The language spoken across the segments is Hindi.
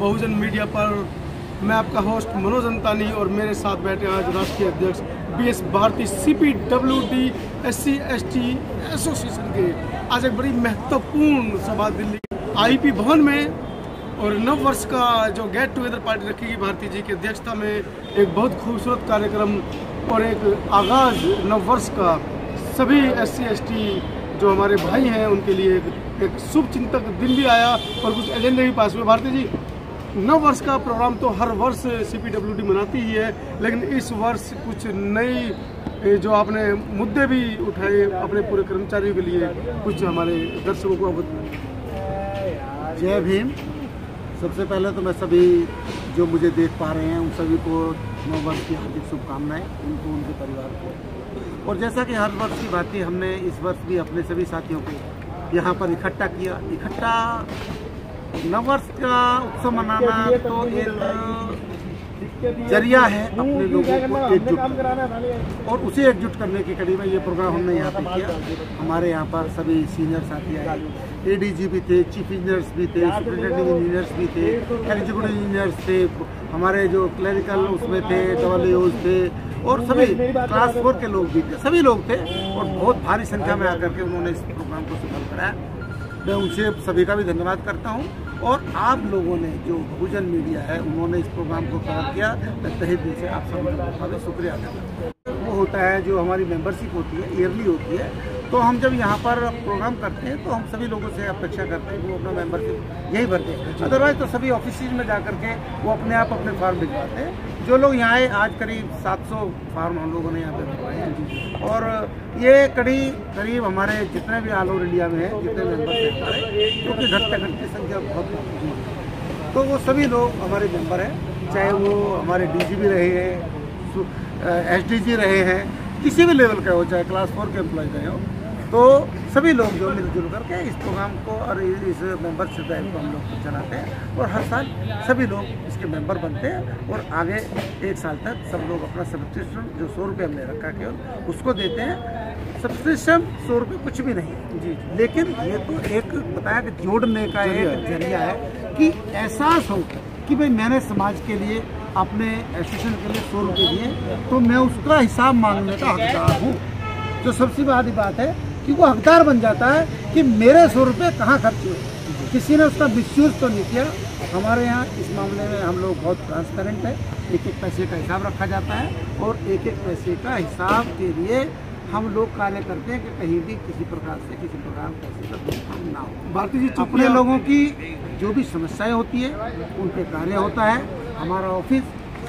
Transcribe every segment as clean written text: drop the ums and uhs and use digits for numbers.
बहुजन मीडिया पर। मैं आपका होस्ट मनोज अंतानी और मेरे साथ बैठे आज राष्ट्रीय अध्यक्ष BS Bharti CPWD SC/ST association के आज एक बड़ी महत्वपूर्ण सभा दिल्ली IP भवन में, और नव वर्ष का जो गेट टुगेदर पार्टी रखेगी भारती जी की अध्यक्षता में एक बहुत खूबसूरत कार्यक्रम और एक आगाज़ नव वर्ष का सभी SC/ST जो हमारे भाई हैं उनके लिए एक शुभ चिंतक दिन भी आया और कुछ एजेंडे भी पास हुए। भारती जी, नव वर्ष का प्रोग्राम तो हर वर्ष CPWD मनाती ही है, लेकिन इस वर्ष कुछ नई जो आपने मुद्दे भी उठाए अपने पूरे कर्मचारियों के लिए, कुछ हमारे दर्शकों को अवगत। जय भीम। सबसे पहले तो मैं सभी जो मुझे देख पा रहे हैं उन सभी को नव वर्ष की हार्दिक शुभकामनाएं, उनको, उनके परिवार को। और जैसा कि हर वर्ष की भांति हमने इस वर्ष भी अपने सभी साथियों को यहाँ पर इकट्ठा किया। नव वर्ष का उत्सव मनाना तो एक जरिया है अपने लोगों को एकजुट, और उसे एकजुट करने की कड़ी में ये प्रोग्राम हमने यहाँ पे किया। हमारे यहाँ पर सभी सीनियर साथी आए, ADG भी थे, चीफ इंजीनियर्स भी थे, सुपरिटेंडिंग इंजीनियर्स भी थे, एग्जीक्यूटिव इंजीनियर्स थे, हमारे जो क्लरिकल उसमें थे, AOs थे, और सभी क्लास 4 के लोग भी थे, सभी लोग थे, और बहुत भारी संख्या में आकर के उन्होंने इस प्रोग्राम को सफल कराया। मैं उनसे सभी का भी धन्यवाद करता हूँ। और आप लोगों ने जो बहुजन मीडिया है उन्होंने इस प्रोग्राम को कवर किया, मैं तहे दिल से आप सभी लोगों का भी शुक्रिया अदा करता हूँ। वो होता है जो हमारी मेंबरशिप होती है, ईयरली होती है, तो हम जब यहाँ पर प्रोग्राम करते हैं तो हम सभी लोगों से अपेक्षा करते हैं कि वो अपना मेंबरशिप यही भरते हैं। अदरवाइज तो सभी ऑफिस में जा करके वो अपने आप अपने फॉर्म भिजवाते हैं। जो लोग यहाँ आए, आज करीब 700 फार्म हम लोगों ने यहाँ पे भरवाए हैं, और ये करीब हमारे जितने भी ऑल ओवर इंडिया में है, जितने मेंबर हैं, क्योंकि घटती संख्या बहुत है, तो वो सभी लोग हमारे मेंबर हैं, चाहे वो हमारे DG रहे हैं, SDG रहे हैं, किसी भी लेवल का हो, चाहे क्लास 4 के एम्प्लॉय रहे हो, तो सभी लोग जो मिलजुल करके इस प्रोग्राम को और इस मेंबरशिप ड्राइव को हम लोग चलाते हैं, और हर साल सभी लोग इसके मेंबर बनते हैं, और आगे 1 साल तक सब लोग अपना सब्सक्रिप्शन जो 100 रुपये हमने रखा केवल उसको देते हैं। सब्सक्रिप्शन 100 रुपये कुछ भी नहीं है जी, लेकिन ये तो एक बताया कि जोड़ने का एक जरिया है कि एहसास हो कि भाई मैंने समाज के लिए अपने एसोसिएशन के लिए 100 रुपये दिए, तो मैं उसका हिसाब मांगने का हकदार हूँ। जो सबसे बड़ी बात है कि वो हकदार बन जाता है कि मेरे 100 रुपये कहाँ खर्च हुए, किसी ने उसका मिसयूज तो नहीं किया। हमारे यहाँ इस मामले में हम लोग बहुत ट्रांसपेरेंट है, एक पैसे का हिसाब रखा जाता है, और एक पैसे का हिसाब के लिए हम लोग कार्य करते हैं कि कहीं भी किसी प्रकार से किसी प्रकार पैसे का नुकसान ना हो। भारती जी, अपने लोगों की जो भी समस्याएं होती है उन पर कार्य होता है। हमारा ऑफिस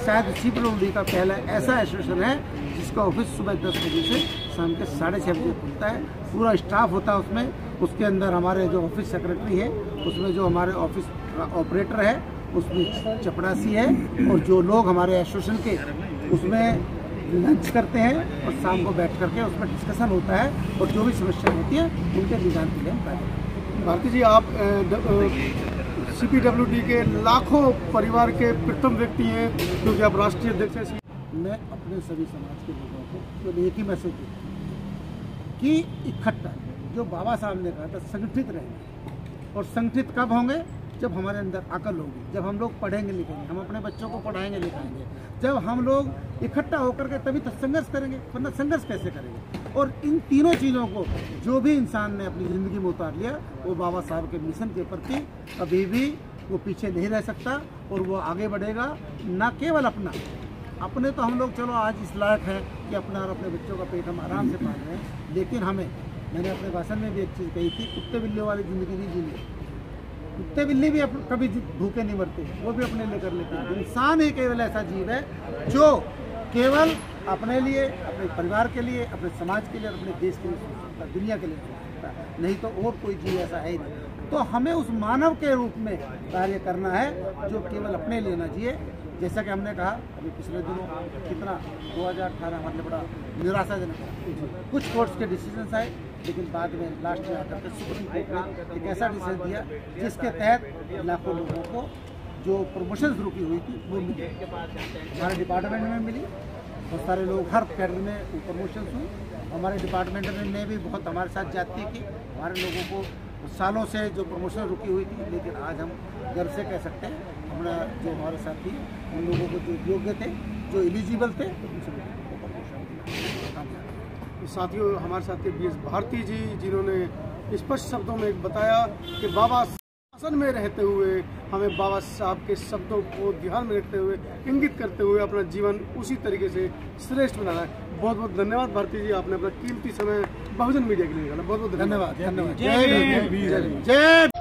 शायद CPWD का पहला ऐसा एसोसिएशन है जिसका ऑफिस सुबह 10 बजे से शाम के 6:30 बजे खुलता है। पूरा स्टाफ होता है उसमें, उसके अंदर हमारे जो ऑफिस सेक्रेटरी है, उसमें जो हमारे ऑफिस ऑपरेटर है, उसमें चपरासी है, और जो लोग हमारे एसोसिएशन के उसमें लंच करते हैं और शाम को बैठ करके उसमें डिस्कशन होता है, और जो भी समस्या होती है उनके निदान के लिए हम कार्य करते हैं। भारती जी, आप CPWD के लाखों परिवार के प्रथम व्यक्ति हैं, क्योंकि आप राष्ट्रीय अध्यक्ष हैं। मैं अपने सभी समाज के लोगों को तो एक ही मैसेज देता हूँ कि इकट्ठा, जो बाबा साहब ने कहा था, संगठित रहेंगे। और संगठित कब होंगे? जब हमारे अंदर अकल होगी, जब हम लोग पढ़ेंगे लिखेंगे, हम अपने बच्चों को पढ़ाएंगे लिखाएंगे, जब हम लोग इकट्ठा होकर के तभी तो संघर्ष करेंगे, वरना संघर्ष कैसे करेंगे? और इन तीनों चीज़ों को जो भी इंसान ने अपनी ज़िंदगी में उतार लिया, वो बाबा साहब के मिशन के प्रति कभी भी वो पीछे नहीं रह सकता, और वो आगे बढ़ेगा। न केवल अपने तो हम लोग चलो आज इस लायक है कि अपना और अपने बच्चों का पेट हम आराम से पाल रहे हैं, लेकिन मैंने अपने भाषण में भी एक चीज़ कही थी, कुत्ते बिल्लियों वाली ज़िंदगी नहीं जीनी। कुत्ते बिल्ली भी कभी भूखे नहीं मरते, वो भी अपने लिए कर लेते हैं। इंसान ही केवल ऐसा जीव है जो केवल अपने लिए, अपने परिवार के लिए, अपने समाज के लिए, अपने देश के लिए सोच सकता है, दुनिया के लिए सोच सकता है, नहीं तो और कोई जीव ऐसा है ही नहीं। तो हमें उस मानव के रूप में कार्य करना है जो केवल अपने लिए ना जिए। जैसा कि हमने कहा, अभी पिछले दिनों कितना 2018 मतलब बड़ा निराशाजनक कुछ कोर्ट्स के डिसीजन आए, लेकिन बाद में लास्ट में आकर के सुप्रीम कोर्ट ने एक ऐसा डिसीजन दिया जिसके तहत लाखों लोगों को जो प्रमोशन रुकी हुई थी वो मिली, हमारे डिपार्टमेंट में मिली। बहुत सारे लोग हर कैडर में प्रमोशन हुई। हमारे डिपार्टमेंट ने भी बहुत हमारे साथ जाती की, हमारे लोगों को सालों से जो प्रमोशन रुकी हुई थी, लेकिन आज हम गर्व से कह सकते हैं हमारा जो हमारे साथी उन लोगों को जो योग्य थे, जो एलिजिबल थे, उन सभी को प्रमोशन। साथियों, हमारे साथ BS भारती जी, जिन्होंने स्पष्ट शब्दों में बताया कि बाबा शासन में रहते हुए हमें बाबा साहब के शब्दों को ध्यान में रखते हुए, इंगित करते हुए अपना जीवन उसी तरीके से श्रेष्ठ बनाना है। बहुत बहुत धन्यवाद भारती जी, आपने अपना कीमती समय बहुजन मीडिया के लिए निकाला। बहुत बहुत धन्यवाद। धन्यवाद। जय